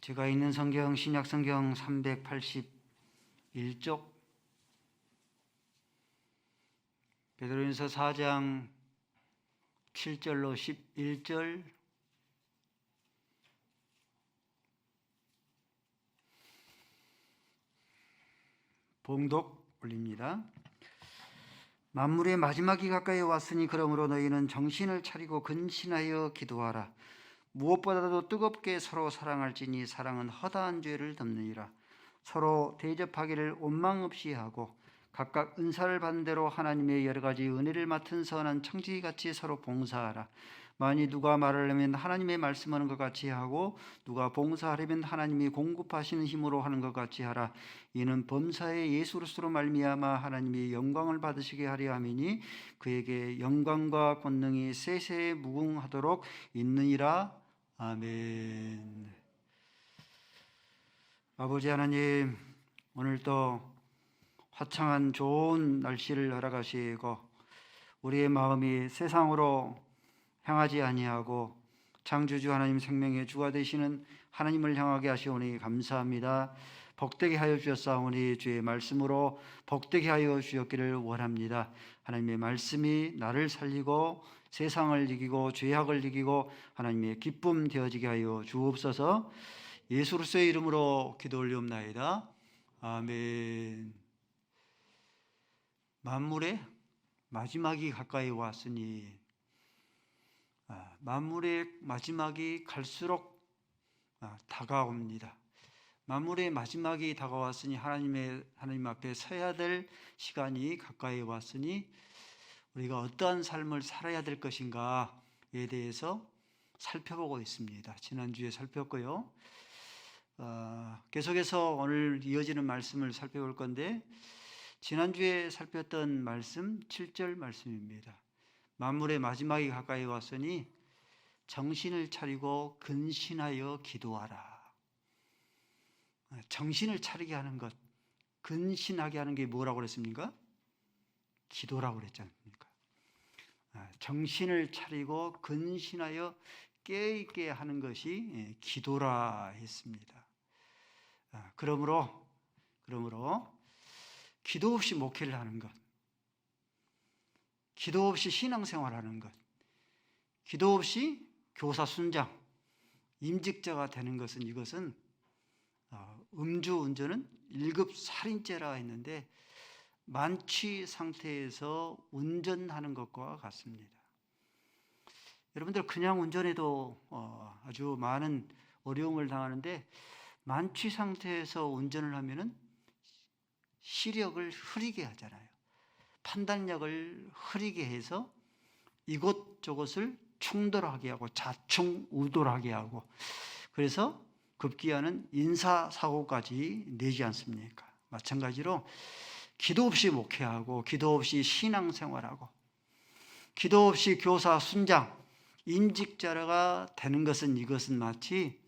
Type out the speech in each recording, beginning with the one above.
제가 있는 성경 신약성경 381쪽 베드로전서 4장 7절로 11절 봉독 올립니다. 만물의 마지막이 가까이 왔으니 그러므로 너희는 정신을 차리고 근신하여 기도하라. 무엇보다도 뜨겁게 서로 사랑할지니 사랑은 허다한 죄를 덮느니라. 서로 대접하기를 원망 없이 하고 각각 은사를 받은 대로 하나님의 여러 가지 은혜를 맡은 선한 청지기같이 서로 봉사하라. 만일 누가 말을 하면 하나님의 말씀하는 것 같이 하고 누가 봉사하려면 하나님이 공급하시는 힘으로 하는 것 같이 하라. 이는 범사의 예수 그리스도로 말미암아 하나님이 영광을 받으시게 하려 함이니 그에게 영광과 권능이 세세에 무궁하도록 있느니라. 아멘. 아버지 하나님, 오늘도 화창한 좋은 날씨를 허락하시고 우리의 마음이 세상으로 향하지 아니하고 창조주 하나님 생명의 주가 되시는 하나님을 향하게 하시오니 감사합니다. 복되게 하여 주셨사오니 주의 말씀으로 복되게 하여 주셨기를 원합니다. 하나님의 말씀이 나를 살리고 세상을 이기고 죄악을 이기고 하나님의 기쁨 되어지게 하여 주옵소서. 예수 그리스도의 이름으로 기도 올리옵나이다. 아멘. 만물의 마지막이 가까이 왔으니 만물의 마지막이 갈수록 다가옵니다. 만물의 마지막이 다가왔으니 하나님 앞에 서야 될 시간이 가까이 왔으니 우리가 어떠한 삶을 살아야 될 것인가에 대해서 살펴보고 있습니다. 지난주에 살폈고요. 계속해서 오늘 이어지는 말씀을 살펴볼 건데 지난주에 살폈던 말씀 7절 말씀입니다. 만물의 마지막이 가까이 왔으니 정신을 차리고 근신하여 기도하라. 정신을 차리게 하는 것, 근신하게 하는 게 뭐라고 그랬습니까? 기도라고 그랬지 않습니까? 정신을 차리고 근신하여 깨어있게 하는 것이 기도라 했습니다. 그러므로 기도 없이 목회를 하는 것, 기도 없이 신앙생활하는 것, 기도 없이 교사 순장, 임직자가 되는 것은 이것은 음주운전은 1급 살인죄라 했는데 만취 상태에서 운전하는 것과 같습니다. 여러분들 그냥 운전해도 아주 많은 어려움을 당하는데 만취 상태에서 운전을 하면은 시력을 흐리게 하잖아요. 판단력을 흐리게 해서 이곳저곳을 충돌하게 하고 좌충우돌하게 하고 그래서 급기야는 인사사고까지 내지 않습니까? 마찬가지로 기도 없이 목회하고 기도 없이 신앙생활하고 기도 없이 교사 순장 임직자가 되는 것은 이것은 마치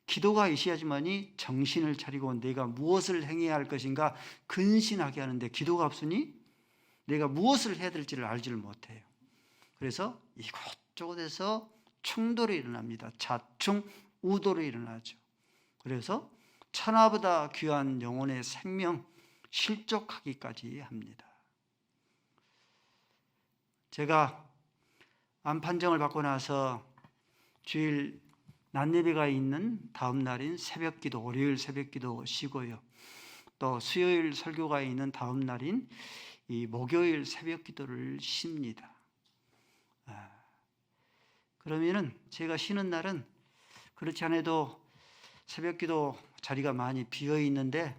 기도가 있어야지만이 정신을 차리고 내가 무엇을 행해야 할 것인가 근신하게 하는데 기도가 없으니 내가 무엇을 해야 될지를 알지를 못해요. 그래서 이곳저곳에서 충돌이 일어납니다. 좌충우돌이 일어나죠. 그래서 천하보다 귀한 영혼의 생명 실족하기까지 합니다. 제가 암 판정을 받고 나서 주일 낮예배가 있는 다음 날인 새벽기도, 월요일 새벽기도 쉬고요. 또 수요일 설교가 있는 다음 날인 이 목요일 새벽기도를 쉽니다. 그러면은 제가 쉬는 날은 그렇지 않아도 새벽기도 자리가 많이 비어 있는데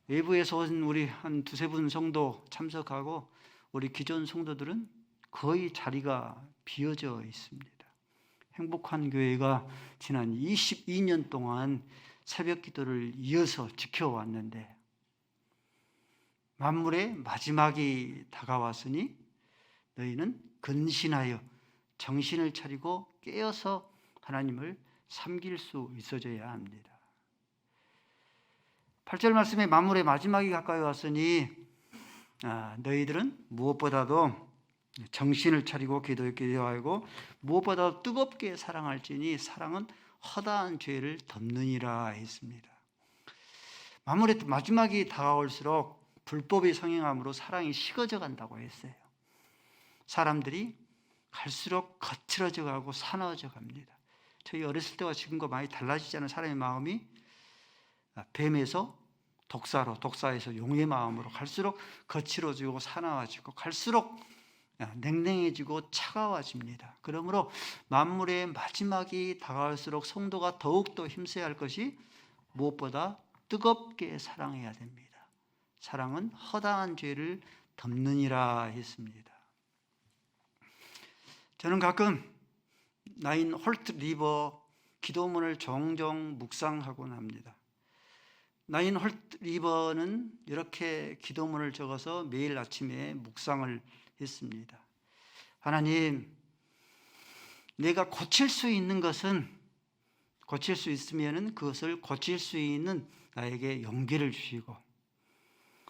외부에서 온 우리 한 두세 분 정도 참석하고 우리 기존 성도들은 거의 자리가 비어져 있습니다. 행복한 교회가 지난 22년 동안 새벽기도를 이어서 지켜왔는데 만물의 마지막이 다가왔으니 너희는 근신하여 정신을 차리고 깨어서 하나님을 섬길 수 있어져야 합니다. 8절 말씀에 만물의 마지막이 가까이 왔으니 너희들은 무엇보다도 정신을 차리고 기도하고 무엇보다도 뜨겁게 사랑할지니 사랑은 허다한 죄를 덮느니라 했습니다. 마지막이 다가올수록 불법이 성행함으로 사랑이 식어져 간다고 했어요. 사람들이 갈수록 거칠어져 가고 사나워져 갑니다. 저희 어렸을 때와 지금과 많이 달라지잖아요. 사람의 마음이 뱀에서 독사로, 독사에서 용의 마음으로 갈수록 거칠어지고 사나워지고 갈수록 냉랭해지고 차가워집니다. 그러므로 만물의 마지막이 다가올수록 성도가 더욱더 힘써야 할 것이 무엇보다 뜨겁게 사랑해야 됩니다. 사랑은 허다한 죄를 덮느니라 했습니다. 저는 가끔 나인 홀트 리버 기도문을 종종 묵상하곤 합니다. 나인 홀트 리버는 이렇게 기도문을 적어서 매일 아침에 묵상을 했습니다. 하나님, 내가 고칠 수 있는 것은 고칠 수 있으면 그것을 고칠 수 있는 나에게 용기를 주시고,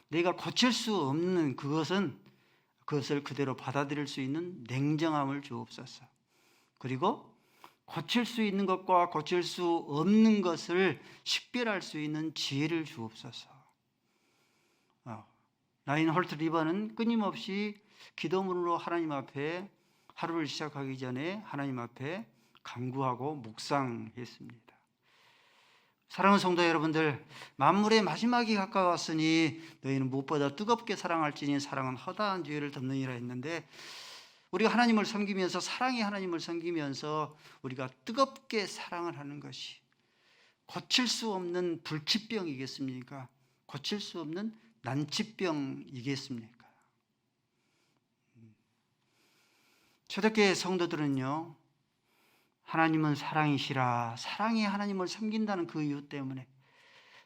내가 고칠 수 없는 그것을 그대로 받아들일 수 있는 냉정함을 주옵소서. 그리고 고칠 수 있는 것과 고칠 수 없는 것을 식별할 수 있는 지혜를 주옵소서. 나인 홀트 리버는 끊임없이 기도문으로 하나님 앞에 하루를 시작하기 전에 하나님 앞에 간구하고 묵상했습니다. 사랑하는 성도 여러분들, 만물의 마지막이 가까웠으니 너희는 무엇보다 뜨겁게 사랑할지니 사랑은 허다한 죄를 덮느니라 했는데, 우리가 하나님을 섬기면서, 사랑의 하나님을 섬기면서 우리가 뜨겁게 사랑을 하는 것이 고칠 수 없는 불치병이겠습니까? 고칠 수 없는 난치병이겠습니까? 초대교회 성도들은요, 하나님은 사랑이시라, 사랑의 하나님을 섬긴다는 그 이유 때문에,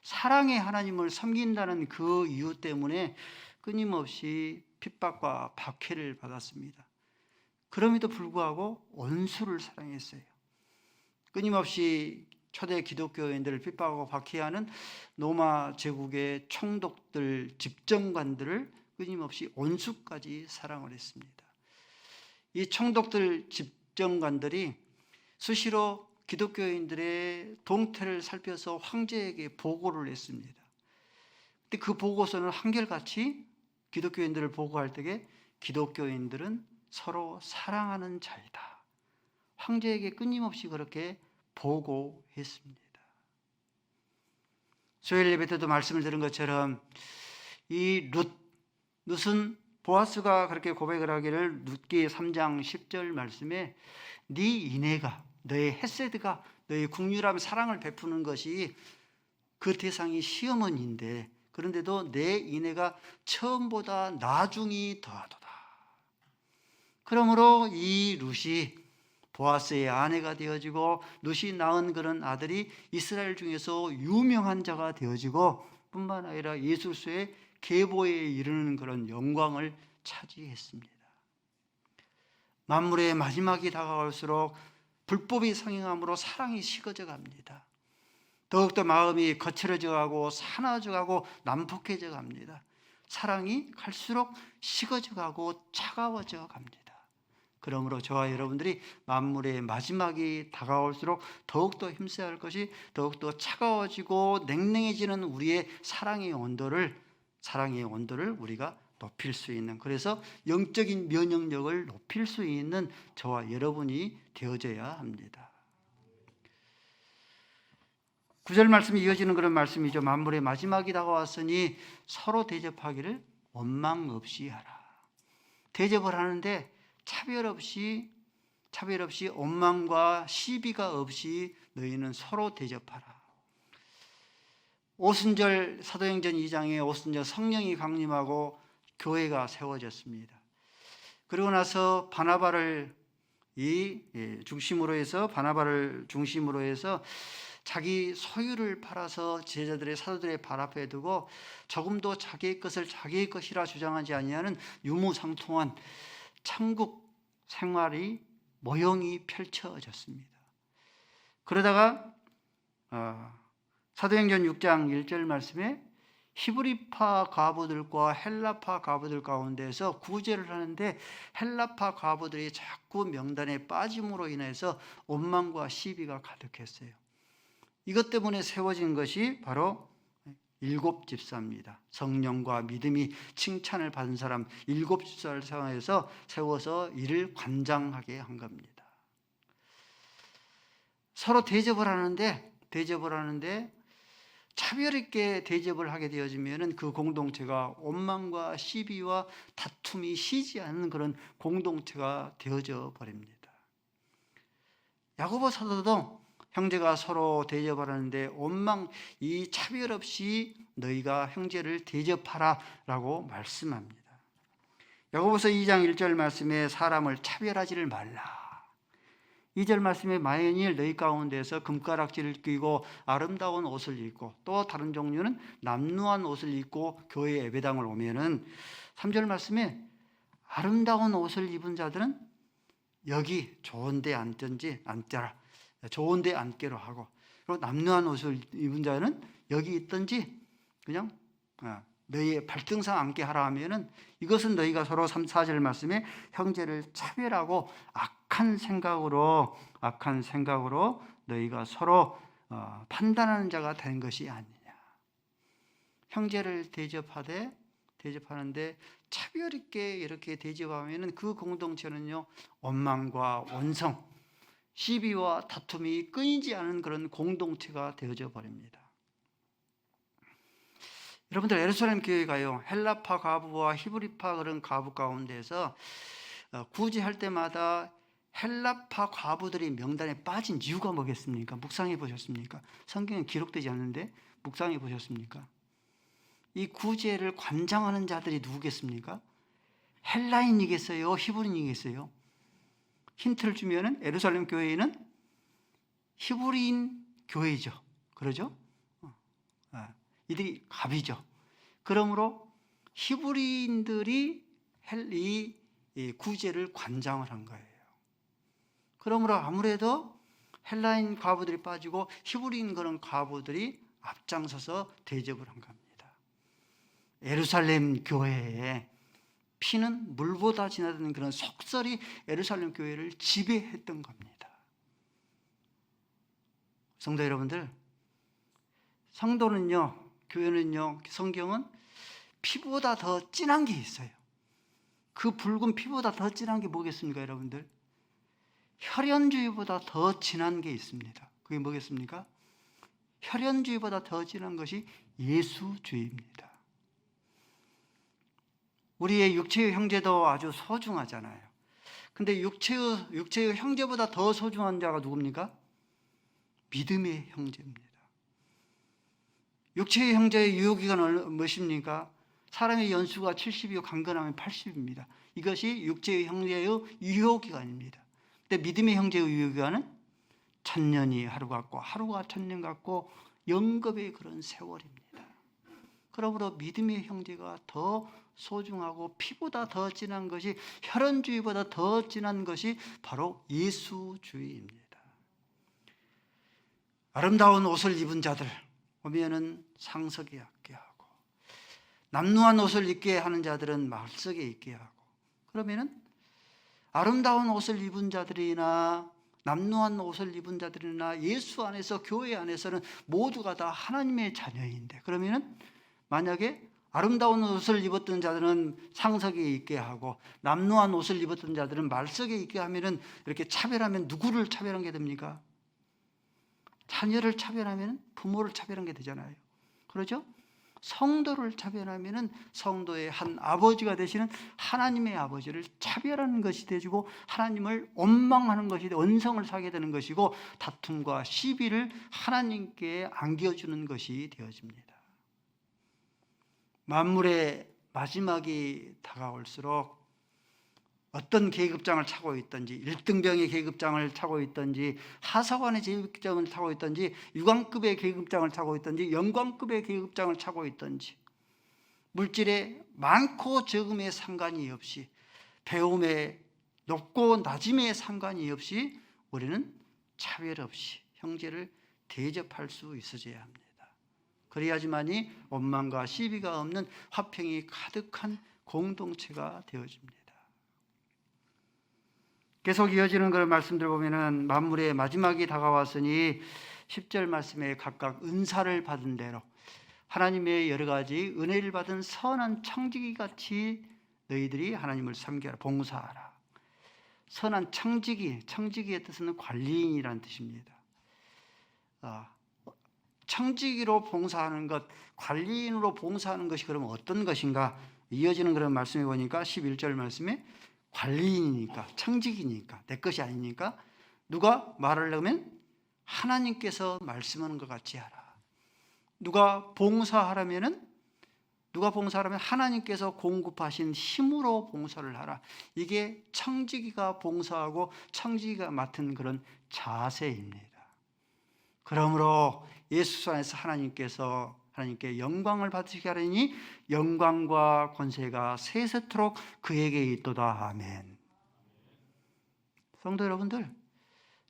사랑의 하나님을 섬긴다는 그 이유 때문에 끊임없이 핍박과 박해를 받았습니다. 그럼에도 불구하고 원수를 사랑했어요. 끊임없이 초대 기독교인들을 핍박하고 박해하는 로마 제국의 총독들, 집정관들을 끊임없이 원수까지 사랑을 했습니다. 이 총독들, 집정관들이 수시로 기독교인들의 동태를 살펴서 황제에게 보고를 했습니다. 근데 그 보고서는 한결같이 기독교인들을 보고할 때에 기독교인들은 서로 사랑하는 자이다, 황제에게 끊임없이 그렇게 보고했습니다. 수요일 예배 때도 말씀을 들은 것처럼 이 룻은 보아스가 그렇게 고백을 하기를, 룻기 3장 10절 말씀에 네 인애가, 너의 헤세드가, 너의 국률함 사랑을 베푸는 것이 그 대상이 시어머니인데, 그런데도 내 인애가 처음보다 나중이 더하도다. 그러므로 이 룻이 보아스의 아내가 되어지고, 룻이 낳은 그런 아들이 이스라엘 중에서 유명한 자가 되어지고, 뿐만 아니라 예수의 계보에 이르는 그런 영광을 차지했습니다. 만물의 마지막이 다가올수록 불법이 성행함으로 사랑이 식어져 갑니다. 더욱더 마음이 거칠어져 가고 사나워져 가고 난폭해져 갑니다. 사랑이 갈수록 식어져 가고 차가워져 갑니다. 그러므로 저와 여러분들이 만물의 마지막이 다가올수록 더욱더 힘써야 할 것이, 더욱더 차가워지고 냉랭해지는 우리의 사랑의 온도를 우리가 높일 수 있는, 그래서 영적인 면역력을 높일 수 있는 저와 여러분이 되어져야 합니다. 9절 말씀이 이어지는 그런 말씀이죠. 만물의 마지막이 다가왔으니 서로 대접하기를 원망 없이 하라. 대접을 하는데 차별 없이 원망과 시비가 없이 너희는 서로 대접하라. 오순절, 사도행전 2장에 오순절 성령이 강림하고 교회가 세워졌습니다. 그리고 나서 바나바를 중심으로 해서 자기 소유를 팔아서 제자들의, 사도들의 발 앞에 두고 조금도 자기의 것을 자기의 것이라 주장하지 아니하는 유무상통한 천국 생활이 모형이 펼쳐졌습니다. 그러다가 사도행전 6장 1절 말씀에 히브리파 과부들과 헬라파 과부들 가운데서 구제를 하는데, 헬라파 과부들이 자꾸 명단에 빠짐으로 인해서 원망과 시비가 가득했어요. 이것 때문에 세워진 것이 바로 일곱 집사입니다. 성령과 믿음이 칭찬을 받은 사람 일곱 집사를 상하여서 세워서 이를 관장하게 한 겁니다. 서로 대접을 하는데 차별 있게 대접을 하게 되어지면 그 공동체가 원망과 시비와 다툼이 쉬지 않는 그런 공동체가 되어져 버립니다. 야고보 사도도 형제가 서로 대접을 하는데 원망, 이 차별 없이 너희가 형제를 대접하라 라고 말씀합니다. 야고보서 2장 1절 말씀에 사람을 차별하지를 말라. 2절 말씀에 만일 너희 가운데서 금가락지를 끼고 아름다운 옷을 입고 또 다른 종류는 남루한 옷을 입고 교회 예배당을 오면은 3절 말씀에 아름다운 옷을 입은 자들은 여기 좋은 데 앉더라. 좋은 데 앉기로 하고, 그리고 남루한 옷을 입은 자는 여기 있든지 그냥 너희의 발등상 앉게 하라 하면은 이것은 너희가 서로 3, 4절 말씀에 형제를 차별하고 악한 생각으로 너희가 서로 판단하는 자가 된 것이 아니냐. 형제를 대접하는데 차별 있게 이렇게 대접하면은 그 공동체는요, 원망과 원성, 시비와 다툼이 끊이지 않은 그런 공동체가 되어져 버립니다. 여러분들, 예루살렘 교회가요, 헬라파 과부와 히브리파 그런 과부 가운데서 구제할 때마다 헬라파 과부들이 명단에 빠진 이유가 뭐겠습니까? 묵상해 보셨습니까? 성경에 기록되지 않는데 묵상해 보셨습니까? 이 구제를 관장하는 자들이 누구겠습니까? 헬라인이겠어요? 히브리인이겠어요? 힌트를 주면은 예루살렘 교회에는 히브리인 교회죠. 그러죠? 이들이 갑이죠. 그러므로 히브리인들이 이 구제를 관장을 한 거예요. 그러므로 아무래도 헬라인 과부들이 빠지고 히브리인 그런 과부들이 앞장서서 대접을 한 겁니다. 예루살렘 교회에 피는 물보다 진하다는 그런 속설이 예루살렘 교회를 지배했던 겁니다. 성도 여러분들, 성도는요, 교회는요, 성경은 피보다 더 진한 게 있어요. 그 붉은 피보다 더 진한 게 뭐겠습니까, 여러분들? 혈연주의보다 더 진한 게 있습니다. 그게 뭐겠습니까? 혈연주의보다 더 진한 것이 예수주의입니다. 우리의 육체의 형제도 아주 소중하잖아요. 근데 육체의 형제보다 더 소중한 자가 누굽니까? 믿음의 형제입니다. 육체의 형제의 유효기간은 무엇입니까? 사람의 연수가 70이고 강건하면 80입니다. 이것이 육체의 형제의 유효기간입니다. 근데 믿음의 형제의 유효기간은 1000년이 하루 같고 하루가 1000년 같고 영겁의 그런 세월입니다. 그러므로 믿음의 형제가 더 소중하고 피보다 더 진한 것이, 혈연주의보다 더 진한 것이 바로 예수주의입니다. 아름다운 옷을 입은 자들 오면은 상석에 앉게 하고, 남루한 옷을 입게 하는 자들은 말석에 있게 하고, 그러면은 아름다운 옷을 입은 자들이나 남루한 옷을 입은 자들이나 예수 안에서, 교회 안에서는 모두가 다 하나님의 자녀인데, 그러면은 만약에 아름다운 옷을 입었던 자들은 상석에 있게 하고 남루한 옷을 입었던 자들은 말석에 있게 하면은, 이렇게 차별하면 누구를 차별한 게 됩니까? 자녀를 차별하면 부모를 차별한 게 되잖아요. 그렇죠? 성도를 차별하면은 성도의 한 아버지가 되시는 하나님의 아버지를 차별하는 것이 되고, 하나님을 원망하는 것이, 원성을 사게 되는 것이고, 다툼과 시비를 하나님께 안겨주는 것이 되어집니다. 만물의 마지막이 다가올수록 어떤 계급장을 차고 있든지, 1등병의 계급장을 차고 있든지, 하사관의 계급장을 차고 있든지, 유관급의 계급장을 차고 있든지, 영광급의 계급장을 차고 있든지, 물질의 많고 적음에 상관이 없이, 배움의 높고 낮음에 상관이 없이 우리는 차별 없이 형제를 대접할 수 있어져야 합니다. 그래야지만이 원망과 시비가 없는 화평이 가득한 공동체가 되어집니다. 계속 이어지는 그런 말씀들 보면은 만물의 마지막이 다가왔으니 10절 말씀에 각각 은사를 받은 대로 하나님의 여러 가지 은혜를 받은 선한 청지기 같이 너희들이 하나님을 섬겨라, 봉사하라. 선한 청지기, 청지기의 뜻은 관리인이라는 뜻입니다. 청지기로 봉사하는 것, 관리인으로 봉사하는 것이 그러면 어떤 것인가? 이어지는 그런 말씀에 보니까 11절 말씀에 관리인이니까, 청지기니까, 내 것이 아니니까 누가 말을 하면 하나님께서 말씀하는 것 같이 하라. 누가 봉사하라면 하나님께서 공급하신 힘으로 봉사를 하라. 이게 청지기가 봉사하고 청지기가 맡은 그런 자세입니다. 그러므로 예수 안에서 하나님께 영광을 받으시게 하려니 영광과 권세가 세세토록 그에게 있도다. 아멘. 성도 여러분들,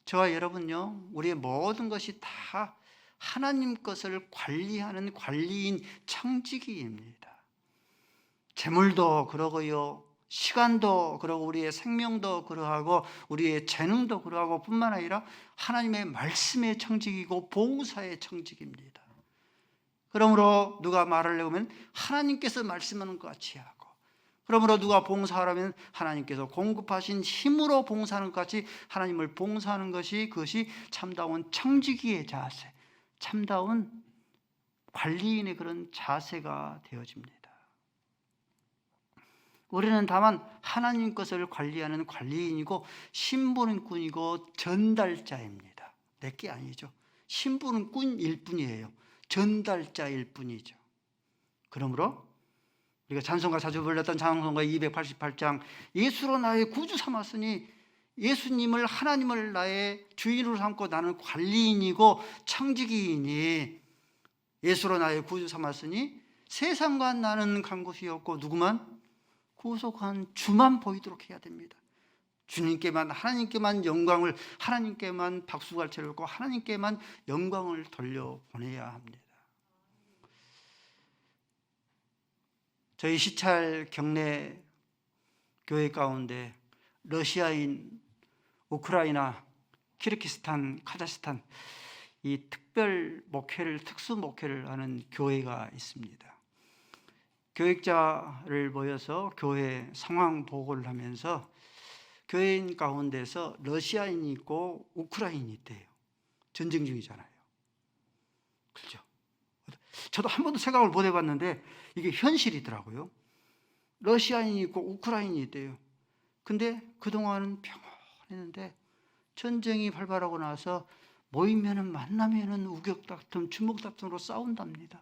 저와 여러분요, 우리의 모든 것이 다 하나님 것을 관리하는 관리인 청지기입니다. 재물도 그러고요, 시간도 그러고, 우리의 생명도 그러하고, 우리의 재능도 그러하고 뿐만 아니라 하나님의 말씀의 청지기고 봉사의 청지기입니다. 그러므로 누가 말을 해오면 하나님께서 말씀하는 것 같이 하고, 그러므로 누가 봉사하라면 하나님께서 공급하신 힘으로 봉사하는 것 같이 하나님을 봉사하는 것이, 그것이 참다운 청지기의 자세, 참다운 관리인의 그런 자세가 되어집니다. 우리는 다만 하나님 것을 관리하는 관리인이고 신부는 꾼이고 전달자입니다. 내게 아니죠. 신부는 꾼일 뿐이에요. 전달자일 뿐이죠. 그러므로 우리가 찬송가 자주 불렀던 찬송가 288장, 예수로 나의 구주 삼았으니, 예수님을, 하나님을 나의 주인으로 삼고 나는 관리인이고 청지기이니, 예수로 나의 구주 삼았으니 세상과 나는 간 곳이 없고 누구만? 구속한 주만 보이도록 해야 됩니다. 주님께만, 하나님께만 영광을, 하나님께만 박수갈채를 하고 하나님께만 영광을 돌려보내야 합니다. 저희 시찰 경내 교회 가운데 러시아인, 우크라이나, 키르기스탄, 카자흐스탄, 이 특별 목회를, 특수 목회를 하는 교회가 있습니다. 교육자를 모여서 교회 상황 보고를 하면서 교회인 가운데서 러시아인이 있고 우크라이나인이 있대요. 전쟁 중이잖아요. 그렇죠? 저도 한 번도 생각을 못 해봤는데 이게 현실이더라고요. 러시아인이 있고 우크라이나인이 있대요. 근데 그동안은 평온했는데 전쟁이 발발하고 나서 모이면은, 만나면은 우격다툼, 주먹다툼으로 싸운답니다.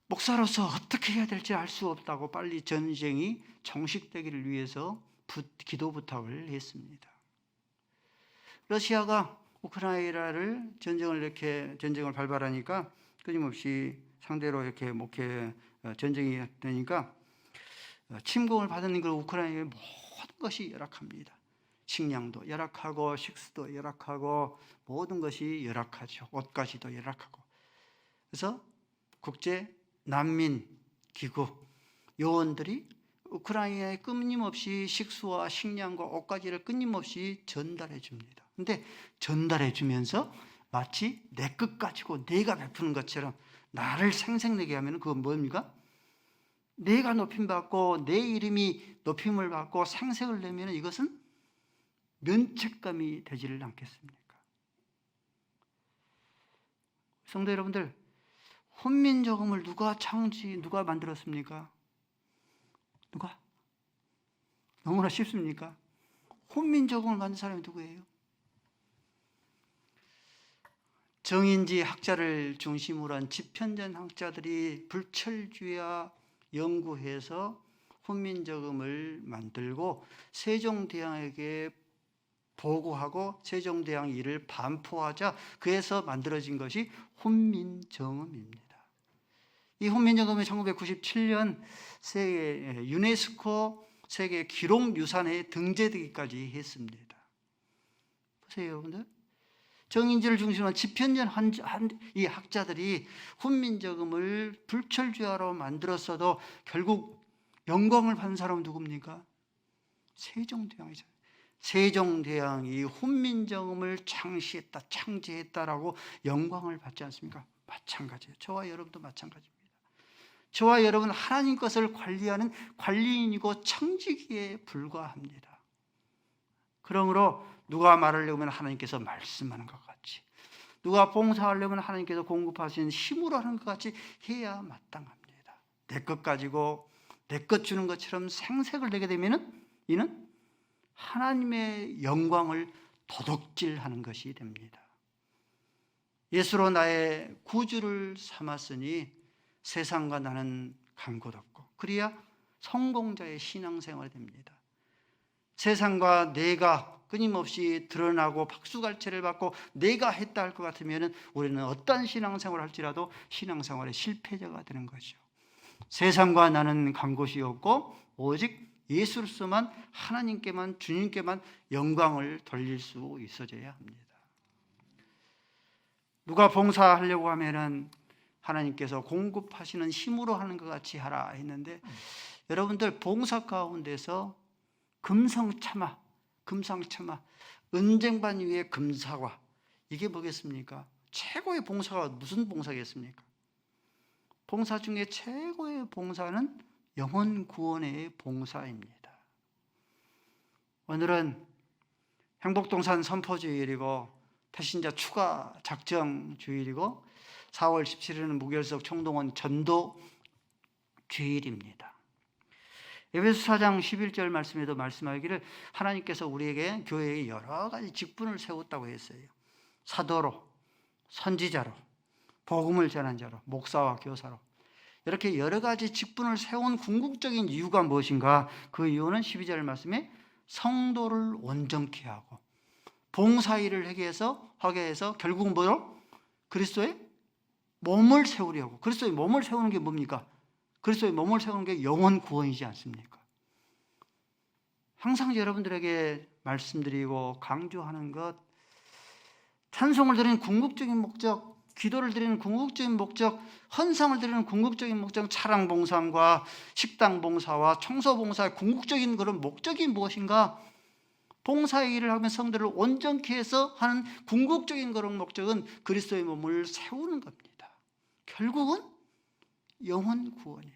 목사로서 어떻게 해야 될지 알 수 없다고 빨리 전쟁이 종식되기를 위해서 기도 부탁을 했습니다. 러시아가 우크라이나를 전쟁을 발발하니까 끊임없이 상대로 이렇게 전쟁이 되니까 침공을 받는 그 우크라이나의 모든 것이 열악합니다. 식량도 열악하고 식수도 열악하고 모든 것이 열악하죠. 옷가지도 열악하고. 그래서 국제 난민 기구 요원들이 우크라이나에 끊임없이 식수와 식량과 옷가지를 끊임없이 전달해 줍니다. 근데 전달해 주면서 마치 내 것 가지고 내가 베푸는 것처럼 나를 생색내게 하면 그건 뭡니까? 내가 높임받고 내 이름이 높임을 받고 생색을 내면 이것은 면책감이 되지를 않겠습니까? 성도 여러분들, 훈민저금을 누가 만들었습니까? 누가? 너무나 쉽습니까? 훈민저금을 만든 사람이 누구예요? 정인지 학자를 중심으로 한 집현전 학자들이 불철주야 연구해서 훈민저금을 만들고 세종대왕에게 보고하고 세종대왕이 이를 반포하자 그래서 만들어진 것이 훈민정음입니다. 이 훈민정음이 1997년 유네스코 세계 기록유산에 등재되기까지 했습니다. 보세요, 여러분들. 정인지를 중심으로 한 집현전 이 학자들이 훈민정음을 불철주야로 만들었어도 결국 영광을 받은 사람은 누굽니까? 세종대왕이잖아요. 세종대왕이 훈민정음을 창시했다, 창제했다라고 영광을 받지 않습니까? 마찬가지예요. 저와 여러분도 마찬가지입니다. 저와 여러분 하나님 것을 관리하는 관리인이고 청지기에 불과합니다. 그러므로 누가 말하려면 하나님께서 말씀하는 것 같이, 누가 봉사하려면 하나님께서 공급하신 힘으로 하는 것 같이 해야 마땅합니다. 내 것 가지고 내 것 주는 것처럼 생색을 내게 되면 이는 하나님의 영광을 도둑질하는 것이 됩니다. 예수로 나의 구주를 삼았으니 세상과 나는 간 곳 없고, 그래야 성공자의 신앙생활이 됩니다. 세상과 내가 끊임없이 드러나고 박수갈채를 받고 내가 했다 할 것 같으면 우리는 어떤 신앙생활을 할지라도 신앙생활의 실패자가 되는 거죠. 세상과 나는 간 곳이 없고 오직 예수로서만, 하나님께만, 주님께만 영광을 돌릴 수 있어져야 합니다. 누가 봉사하려고 하면은 하나님께서 공급하시는 힘으로 하는 것 같이 하라 했는데, 여러분들 봉사 가운데서 금성참아, 은쟁반 위에 금사과, 이게 뭐겠습니까? 최고의 봉사가 무슨 봉사겠습니까? 봉사 중에 최고의 봉사는 영혼 구원의 봉사입니다. 오늘은 행복동산 선포주일이고 태신자 추가 작정 주일이고 4월 17일은 무결석 총동원 전도 주일입니다. 에베소 4장 11절 말씀에도 말씀하기를 하나님께서 우리에게 교회에 여러 가지 직분을 세웠다고 했어요. 사도로, 선지자로, 복음을 전한 자로, 목사와 교사로, 이렇게 여러 가지 직분을 세운 궁극적인 이유가 무엇인가? 그 이유는 12절 말씀에 성도를 온전케 하고 봉사일을 하게 해서 결국 뭐로? 그리스도의 몸을 세우려고. 그리스도의 몸을 세우는 게 뭡니까? 그리스도의 몸을 세우는 게 영혼 구원이지 않습니까? 항상 여러분들에게 말씀드리고 강조하는 것, 찬송을 드리는 궁극적인 목적, 기도를 드리는 궁극적인 목적, 헌상을 드리는 궁극적인 목적, 차량 봉사와 식당 봉사와 청소 봉사의 궁극적인 그런 목적이 무엇인가? 봉사의 일을 하면 성도를 온전케 해서 하는 궁극적인 그런 목적은 그리스도의 몸을 세우는 겁니다. 결국은 영혼 구원이에요.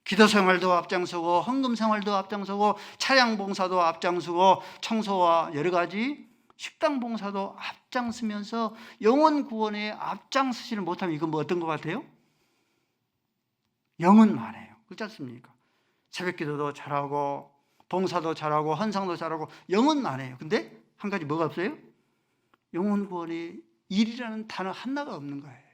기도 생활도 앞장서고 헌금 생활도 앞장서고 차량 봉사도 앞장서고 청소와 여러 가지 식당 봉사도 앞장서면서 영혼 구원에 앞장서지를 못하면 이건 뭐 어떤 것 같아요? 영은 많아요. 그렇지 않습니까? 새벽기도도 잘하고 봉사도 잘하고 헌상도 잘하고 영은 많아요. 근데 한 가지 뭐가 없어요? 영혼 구원에 일이라는 단어 하나가 없는 거예요.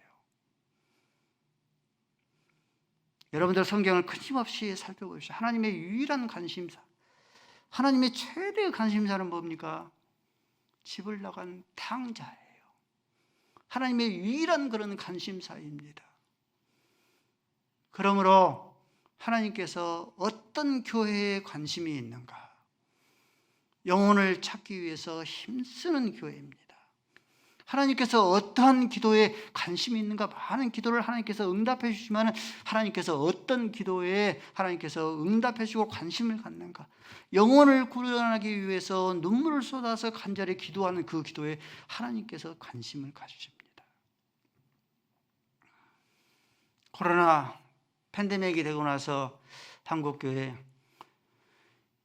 여러분들 성경을 끊임없이 살펴보십시오. 하나님의 유일한 관심사, 하나님의 최대의 관심사는 뭡니까? 집을 나간 탕자예요. 하나님의 유일한 그런 관심사입니다. 그러므로 하나님께서 어떤 교회에 관심이 있는가? 영혼을 찾기 위해서 힘쓰는 교회입니다. 하나님께서 어떠한 기도에 관심이 있는가? 많은 기도를 하나님께서 응답해 주시면 하나님께서 어떤 기도에 하나님께서 응답해 주고 관심을 갖는가? 영혼을 구원하기 위해서 눈물을 쏟아서 간절히 기도하는 그 기도에 하나님께서 관심을 가지십니다. 코로나 팬데믹이 되고 나서 한국교회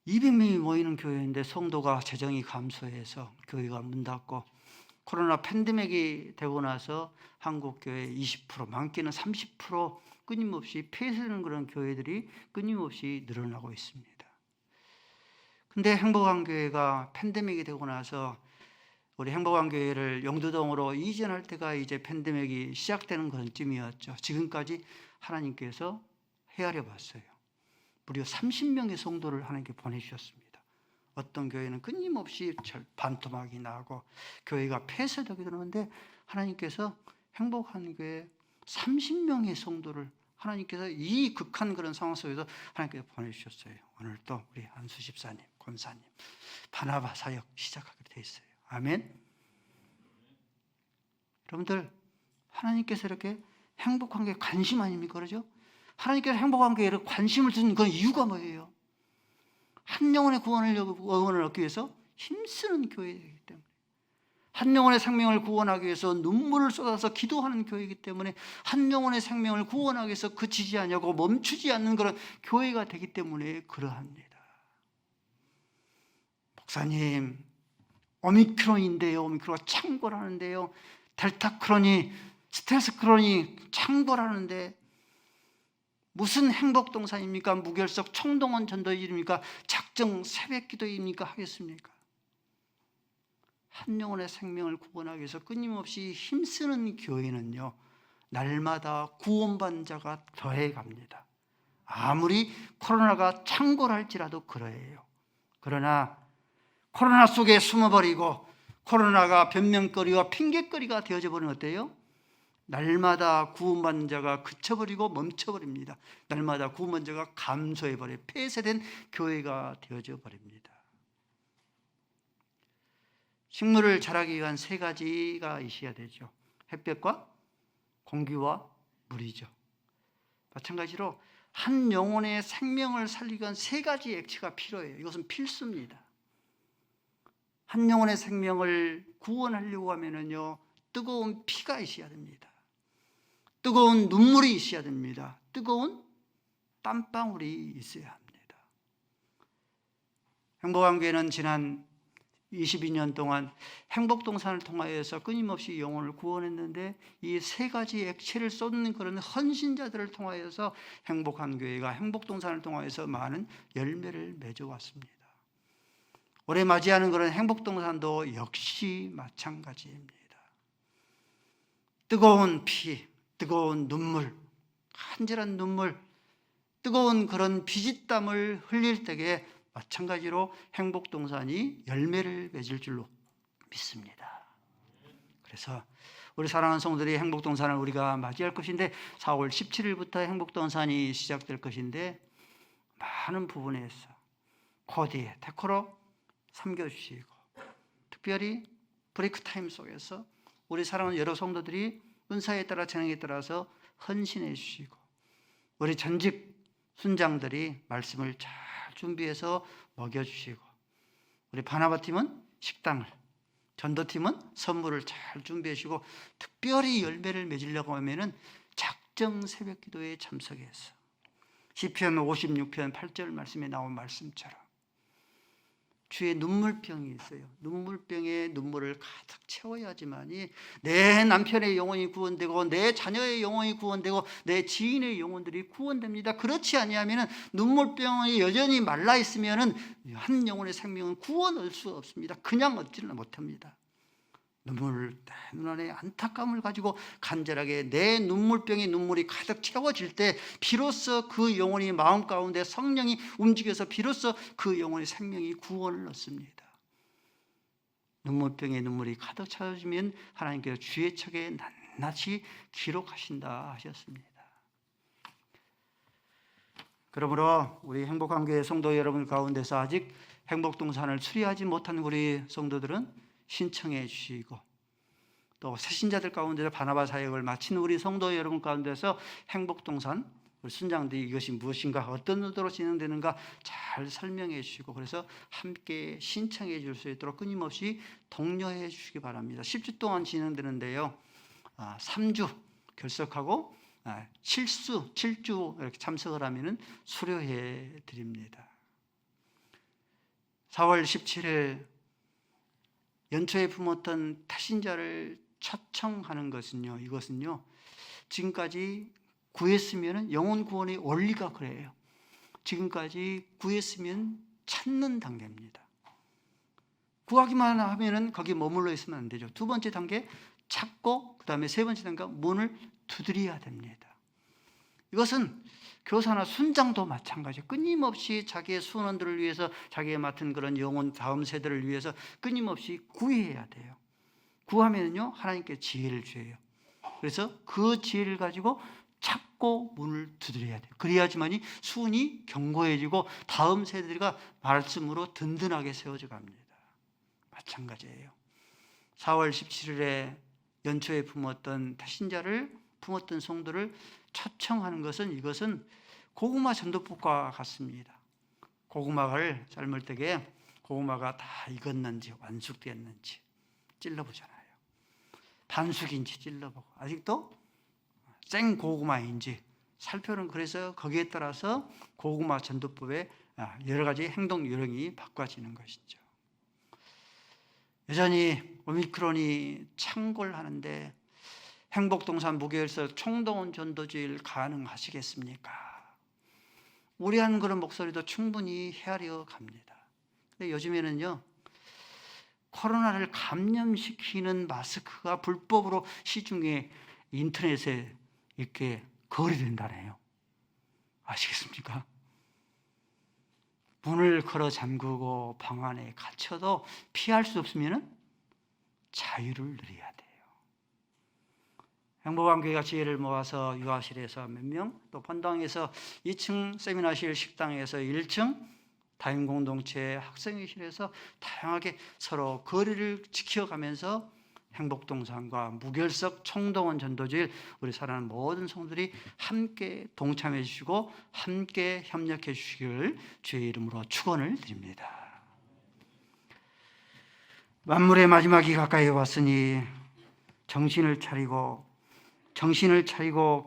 200명이 모이는 교회인데 성도가 재정이 감소해서 교회가 문 닫고, 코로나 팬데믹이 되고 나서 한국교회 20%, 많게는 30% 끊임없이 폐쇄되는 그런 교회들이 끊임없이 늘어나고 있습니다. 근데 행복한 교회가 팬데믹이 되고 나서 우리 행복한 교회를 영도동으로 이전할 때가 이제 팬데믹이 시작되는 그런쯤이었죠. 지금까지 하나님께서 헤아려 봤어요. 무려 30명의 성도를 하나님께 보내주셨습니다. 어떤 교회는 끊임없이 반토막이 나고 교회가 폐쇄되기도 하는데 하나님께서 행복한 교회 30명의 성도를 하나님께서 이 극한 그런 상황 속에서 하나님께서 보내주셨어요. 오늘 또 우리 안수 집사님, 권사님, 바나바 사역 시작하게 돼 있어요. 아멘. 여러분들, 하나님께서 이렇게 행복한 게 관심 아닙니까? 그러죠? 하나님께서 행복한 교회에 관심을 두는 그런 이유가 뭐예요? 한 영혼의 구원을 응원을 얻기 위해서 힘쓰는 교회이기 때문에, 한 영혼의 생명을 구원하기 위해서 눈물을 쏟아서 기도하는 교회이기 때문에, 한 영혼의 생명을 구원하기 위해서 그치지 않냐고 멈추지 않는 그런 교회가 되기 때문에 그러합니다. 목사님, 오미크론인데요, 오미크론가 창궐하는데요, 델타 크론이, 스텔스 크론이 창궐하는데 무슨 행복동산입니까? 무결석 총동원 전도일입니까? 작정 새벽기도입니까? 하겠습니까? 한 영혼의 생명을 구원하기 위해서 끊임없이 힘쓰는 교회는요, 날마다 구원받는 자가 더해갑니다. 아무리 코로나가 창궐할지라도 그러해요. 그러나 코로나 속에 숨어버리고 코로나가 변명거리와 핑계거리가 되어져 버리면 어때요? 날마다 구원받는 자가 그쳐버리고 멈춰버립니다. 날마다 구원받는 자가 감소해버려 폐쇄된 교회가 되어져 버립니다. 식물을 자라기 위한 세 가지가 있어야 되죠. 햇볕과 공기와 물이죠. 마찬가지로 한 영혼의 생명을 살리기 위한 세 가지 액체가 필요해요. 이것은 필수입니다. 한 영혼의 생명을 구원하려고 하면은요, 뜨거운 피가 있어야 됩니다. 뜨거운 눈물이 있어야 됩니다. 뜨거운 땀방울이 있어야 합니다. 행복한 교회는 지난 22년 동안 행복동산을 통하여서 끊임없이 영혼을 구원했는데, 이 세 가지 액체를 쏟는 그런 헌신자들을 통하여서 행복한 교회가 행복동산을 통하여서 많은 열매를 맺어왔습니다. 올해 맞이하는 그런 행복동산도 역시 마찬가지입니다. 뜨거운 피, 뜨거운 눈물, 간절한 눈물, 뜨거운 그런 피짓땀을 흘릴 때에 마찬가지로 행복동산이 열매를 맺을 줄로 믿습니다. 그래서 우리 사랑하는 성도들이 행복동산을 우리가 맞이할 것인데, 4월 17일부터 행복동산이 시작될 것인데, 많은 부분에서 코디에 데코로 섬겨주시고, 특별히 브레이크 타임 속에서 우리 사랑하는 여러 성도들이 은사에 따라 재능에 따라서 헌신해 주시고, 우리 전직 순장들이 말씀을 잘 준비해서 먹여주시고, 우리 바나바 팀은 식당을, 전도팀은 선물을 잘 준비해 주시고, 특별히 열매를 맺으려고 하면은 작정 새벽 기도에 참석해서 시편 56편 8절 말씀에 나온 말씀처럼 주의 눈물병이 있어요. 눈물병에 눈물을 가득 채워야지만이 내 남편의 영혼이 구원되고, 내 자녀의 영혼이 구원되고, 내 지인의 영혼들이 구원됩니다. 그렇지 아니하면 눈물병이 여전히 말라 있으면 한 영혼의 생명은 구원 얻을 수 없습니다. 그냥 얻지는 못합니다. 눈물, 내 눈안에 안타까움을 가지고 간절하게 내 눈물병에 눈물이 가득 채워질 때 비로소 그 영혼이 마음 가운데 성령이 움직여서 비로소 그 영혼의 생명이 구원을 얻습니다. 눈물병에 눈물이 가득 채워지면 하나님께서 주의 척에 낱낱이 기록하신다 하셨습니다. 그러므로 우리 행복한 교회 성도 여러분 가운데서 아직 행복동산을 수리하지 못한 우리 성도들은 신청해 주시고, 또 새신자들 가운데서 바나바 사역을 마친 우리 성도 여러분 가운데서 행복동산 우리 순장들이 이것이 무엇인가, 어떤 의도로 진행되는가 잘 설명해 주시고, 그래서 함께 신청해 줄 수 있도록 끊임없이 독려해 주시기 바랍니다. 10주 동안 진행되는데요, 3주 결석하고 7주 이렇게 참석을 하면 수료해 드립니다. 4월 17일 연초에 품었던 타신자를 초청하는 것은요, 이것은요, 지금까지 구했으면 영혼 구원의 원리가 그래요. 지금까지 구했으면 찾는 단계입니다. 구하기만 하면은 거기 머물러 있으면 안 되죠. 두 번째 단계 찾고, 그 다음에 세 번째 단계 문을 두드려야 됩니다. 이것은 교사나 순장도 마찬가지. 끊임없이 자기의 수원원들을 위해서, 자기가 맡은 그런 영혼 다음 세대를 위해서 끊임없이 구해야 돼요. 구하면요 하나님께 지혜를 주어요. 그래서 그 지혜를 가지고 찾고 문을 두드려야 돼요. 그래야지만이 수운이 견고해지고 다음 세대가 말씀으로 든든하게 세워져 갑니다. 마찬가지예요. 4월 17일에 연초에 품었던 타신자를 품었던 성도를 초청하는 것은, 이것은 고구마 전도법과 같습니다. 고구마를 삶을 때에 고구마가 다 익었는지 완숙됐는지 찔러보잖아요. 반숙인지 찔러보고 아직도 생 고구마인지 살펴는, 그래서 거기에 따라서 고구마 전도법의 여러 가지 행동 요령이 바꿔지는 것이죠. 여전히 오미크론이 창궐하는데 행복동산 무교열서 총동원 전도주일 가능하시겠습니까? 우려하는 그런 목소리도 충분히 헤아려 갑니다. 근데 요즘에는요, 코로나를 감염시키는 마스크가 불법으로 시중에 인터넷에 이렇게 거래된다네요. 아시겠습니까? 문을 걸어 잠그고 방 안에 갇혀도 피할 수 없으면 자유를 누려야 돼요. 행복한 교회가 지혜를 모아서 유아실에서 몇 명, 또 본당에서 2층 세미나실, 식당에서 1층 다인공동체 학생회실에서 다양하게 서로 거리를 지켜가면서 행복동산과 무결석 총동원 전도주일 우리 사랑하는 모든 성도들이 함께 동참해 주시고 함께 협력해 주시기를 주의 이름으로 축원을 드립니다. 만물의 마지막이 가까이 왔으니 정신을 차리고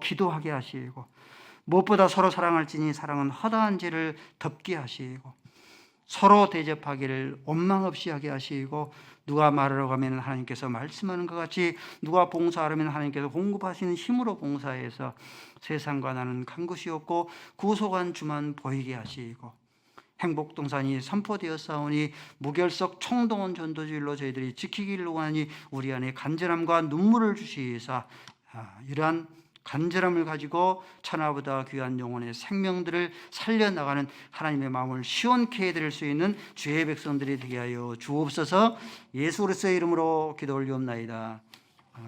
기도하게 하시고, 무엇보다 서로 사랑할지니 사랑은 허다한 죄를 덮게 하시고, 서로 대접하기를 원망 없이 하게 하시고, 누가 말하러 가면 하나님께서 말씀하는 것 같이 누가 봉사하려면 하나님께서 공급하시는 힘으로 봉사해서 세상과 나는 간 곳이 없고 구속한 주만 보이게 하시고, 행복동산이 선포되었사오니 무결석 총동원 전도주일로 저희들이 지키기를 원하니 우리 안에 간절함과 눈물을 주시사 이러한 간절함을 가지고 천하보다 귀한 영혼의 생명들을 살려나가는 하나님의 마음을 시원케 해드릴 수 있는 주의 백성들이 되게 하여 주옵소서. 예수 그리스도의 이름으로 기도 올리옵나이다.